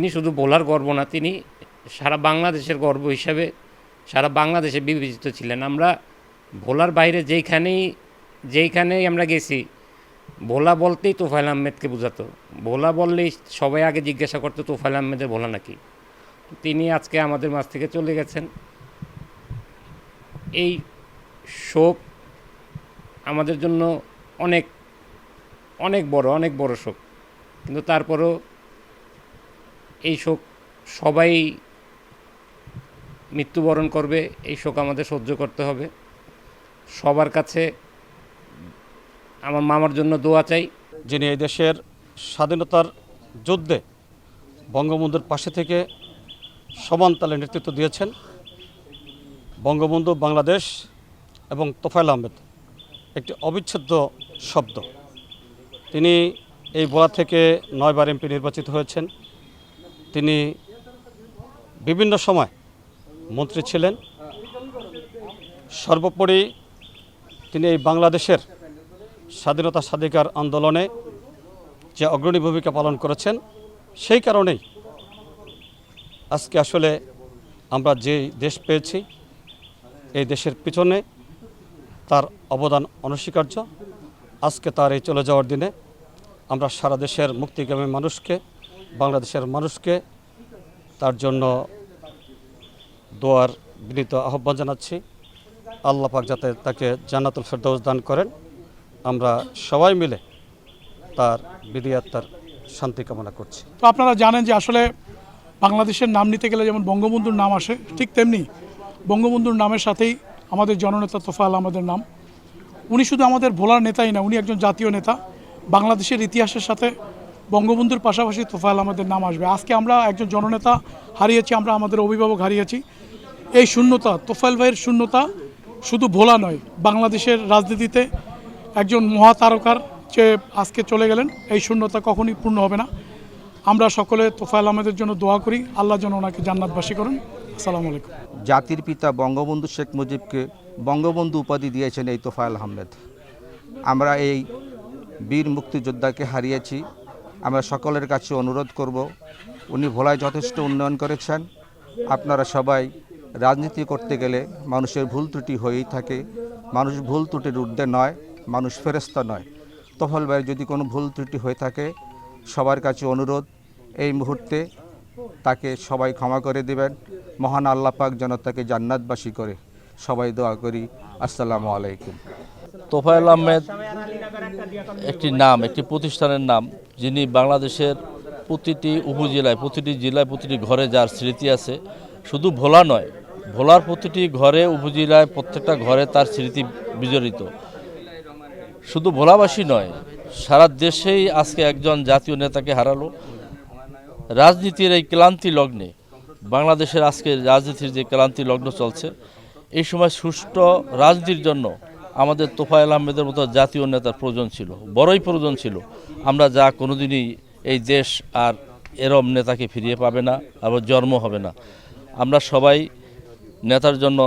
তিনি শুধু বোলার গর্ব না, তিনি সারা বাংলাদেশের গর্ব হিসাবে সারা বাংলাদেশে বিবেচিত ছিলেন। আমরা ভোলার বাইরে যেইখানেই আমরা গেছি, ভোলা বলতেই তোফায়েল আহমেদকে বোঝাতো। ভোলা বললেই সবাই আগে জিজ্ঞাসা করতো তোফায়েল আহমেদের ভোলা নাকি। তিনি আজকে আমাদের মাঝ থেকে চলে গেছেন। এই শোক আমাদের জন্য অনেক অনেক বড় শোক, কিন্তু তারপরও এই শোক সবাই মৃত্যুবরণ করবে, এই শোক আমাদের সহ্য করতে হবে। সবার কাছে আমার মামার জন্য দোয়া চাই, যিনি এই দেশের স্বাধীনতার যুদ্ধে বঙ্গবন্ধুর পাশে থেকে সমান তালে নেতৃত্ব দিয়েছেন। বঙ্গবন্ধু, বাংলাদেশ এবং তোফায়েল আহমেদ একটি অবিচ্ছেদ্য শব্দ। তিনি এই ভোলা থেকে 9 বার এমপি নির্বাচিত হয়েছেন। তিনি বিভিন্ন সময় মন্ত্রী ছিলেন। সর্বোপরি তিনি এই বাংলাদেশের স্বাধীনতা স্বাধিকার আন্দোলনে যে অগ্রণী ভূমিকা পালন করেছেন, সেই কারণেই আজকে আসলে আমরা যে দেশ পেয়েছি, এই দেশের পিছনে তার অবদান অনস্বীকার্য। আজকে তার এই চলে যাওয়ার দিনে আমরা সারা দেশের মুক্তিকামী মানুষকে, বাংলাদেশের মানুষকে তার জন্য দোয়ার বিনীত আহ্বান জানাচ্ছি। আল্লাহ পাক যাতে তাকে জান্নাতুল ফেরদৌস দান করেন। আমরা সবাই মিলে তার বিধি আত্মার শান্তি কামনা করছি। তো আপনারা জানেন যে আসলে বাংলাদেশের নাম নিতে গেলে যেমন বঙ্গবন্ধুর নাম আসে, ঠিক তেমনি বঙ্গবন্ধুর নামের সাথেই আমাদের জননেতা তোফায়েল আহমেদের নাম। উনি শুধু আমাদের ভোলার নেতাই না, উনি একজন জাতীয় নেতা। বাংলাদেশের ইতিহাসের সাথে বঙ্গবন্ধুর পাশাপাশি তোফায়েল আহমেদের নাম আসবে। আজকে আমরা একজন জননেতা হারিয়েছি, আমরা আমাদের অভিভাবক হারিয়েছি। এই শূন্যতা, তোফায়েল ভাইয়ের শূন্যতা শুধু ভোলা নয়, বাংলাদেশের রাজনীতিতে একজন মহাতারকার যে আজকে চলে গেলেন, এই শূন্যতা কখনই পূর্ণ হবে না। আমরা সকলে তোফায়েল আহমেদের জন্য দোয়া করি, আল্লাহ যেন ওনাকে জান্নাতবাসী করেন। আসসালামু আলাইকুম। জাতির পিতা বঙ্গবন্ধু শেখ মুজিবকে বঙ্গবন্ধু উপাধি দিয়েছেন এই তোফায়েল আহমেদ। আমরা এই বীর মুক্তিযোদ্ধাকে হারিয়েছি। আমরা সকলের কাছে অনুরোধ করব, উনি ভোলায় যথেষ্ট উন্নয়ন করেছেন। আপনারা সবাই রাজনীতি করতে গেলে মানুষের ভুল ত্রুটি হয়েই থাকে। মানুষ ভুল ত্রুটির ঊর্ধ্বে নয়, মানুষ ফেরেশতা নয়। তোফায়েল ভাইয়ের যদি কোনো ভুল ত্রুটি হয়ে থাকে, সবার কাছে অনুরোধ, এই মুহূর্তে তাকে সবাই ক্ষমা করে দেবেন। মহান আল্লাহ পাক যেন তাকে জান্নাতবাসী করে, সবাই দোয়া করি। আসসালামু আলাইকুম। তোফায়েল আহমেদ একটি নাম, একটি প্রতিষ্ঠানের নাম, যিনি বাংলাদেশের প্রতিটি উপজেলায়, প্রতিটি জেলায়, প্রতিটি ঘরে যার স্মৃতি আছে। শুধু ভোলা নয়, ভোলার প্রতিটি ঘরে, উপজেলায় প্রত্যেকটা ঘরে তার স্মৃতি বিজড়িত। শুধু ভোলাবাসী নয়, সারা দেশেই আজকে একজন জাতীয় নেতাকে হারালো। রাজনীতির এই ক্লান্তি লগ্নে, বাংলাদেশের আজকে রাজনীতির যে ক্লান্তি লগ্ন চলছে, এই সময় সুষ্ঠু রাজনীতির জন্য আমাদের তোফায়েল আহমেদের মতো জাতীয় নেতার প্রয়োজন ছিল, বড়ই প্রয়োজন ছিল। আমরা যা কোনোদিনই এই দেশ আর এরম নেতাকে ফিরিয়ে পাবে না, আবার জন্ম হবে না। আমরা সবাই নেতার জন্য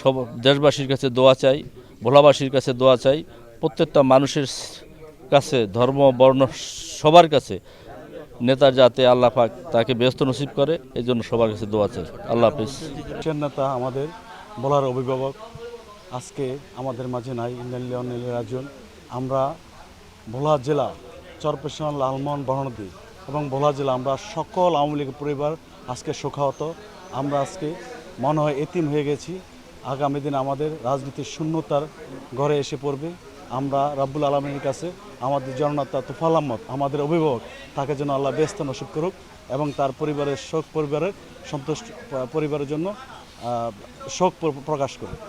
সব দেশবাসীর কাছে দোয়া চাই, ভোলাবাসীর কাছে দোয়া চাই, প্রত্যেকটা মানুষের কাছে, ধর্ম বর্ণ সবার কাছে নেতার যাতে আল্লাহ পাক তাকে ব্যস্ত নসিব করে, এই জন্য সবার কাছে দোয়া চাই। আল্লাহ হাফিজ। নেতা আমাদের বলার অভিভাবক আজকে আমাদের মাঝে নাই, ইন্দালিয়ান রাজন। আমরা ভোলা জেলা, চরপেশন, লালমোহন, বরণদি এবং ভোলা জেলা, আমরা সকল আওয়ামী লীগ পরিবার আজকে শোকাহত। আমরা আজকে মনে হয় এতিম হয়ে গেছি। আগামী দিন আমাদের রাজনীতির শূন্যতার ঘরে এসে পড়বে। আমরা রাব্বুল আলামিনের কাছে আমাদের জননেতা তোফায়েল আহমেদ, আমাদের অভিভাবক, তাকে যেন আল্লাহ ব্যস্ত নসিব করুক এবং তার পরিবারের শোক, পরিবারের সন্তুষ্ট পরিবারের জন্য শোক প্রকাশ করুক।